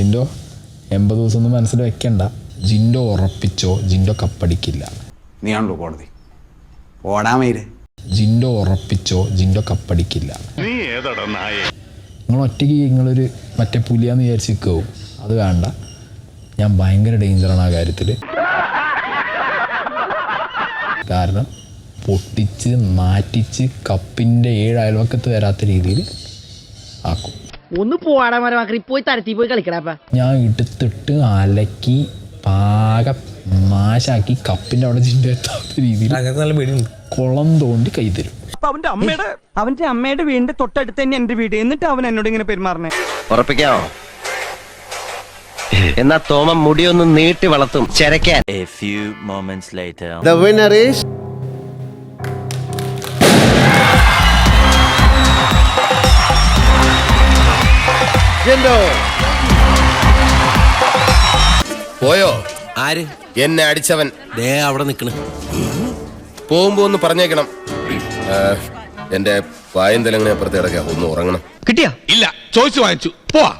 ജിൻഡോ 80 ദിവസം ഒന്നും മനസ്സിൽ വെക്കണ്ട. ജിൻഡോ ഉറപ്പിച്ചോ, ജിൻഡോ കപ്പടിക്കില്ല. നീയാണല്ലോ കോടതി ഓടാമയില്. ജിൻഡോ ഉറപ്പിച്ചോ, ജിൻഡോ കപ്പടിക്കില്ല. നിങ്ങൾ ഒറ്റയ്ക്ക് നിങ്ങളൊരു മറ്റേ പുലിയാന്ന് വിചാരിച്ച് നിൽക്കും. അത് വേണ്ട, ഞാൻ ഭയങ്കര ഡേഞ്ചറാണ് ആ കാര്യത്തിൽ. കാരണം പൊട്ടിച്ച് നാറ്റിച്ച് കപ്പിൻ്റെ 7 അയൽവക്കത്ത് വരാത്ത രീതിയിൽ ആക്കും. ഒന്ന് പോവാടാ മരമാക്കി പോയി തരത്തി പോയി കളിക്കടാ. ഞാൻ എടുത്തിട്ട് അലക്കി പാകം നാശാക്കി കപ്പിൻ്റെ അവിടെ ജിൻഡോ എത്താത്ത രീതിയിൽ കുളം തോണ്ടി കൈ തരും. അവന്റെ അമ്മയുടെ വീടിന്റെ തൊട്ടടുത്ത് തന്നെ എന്റെ വീട്. എന്നിട്ട് അവൻ എന്നോട് ഇങ്ങനെ പെരുമാറണേ. ഉറപ്പിക്കാമോ? എന്നാ തോമം മുടിയൊന്ന് നീട്ടി വളർത്തും ചെരക്കാൻ. A few moments later. The winner is Jindo. പോയോ? ആര്? എന്നെ അടിച്ചവൻ ദേ അവിടെ നിക്കണ്. പോകുമ്പോ ഒന്ന് പറഞ്ഞേക്കണം. എന്റെ വായന്തലങ്ങനെ അപ്പുറത്ത് കിടക്കാം, ഒന്ന് ഉറങ്ങണം. കിട്ടിയാ? ഇല്ല, ചോദിച്ചു വാങ്ങിച്ചു. പോവാ.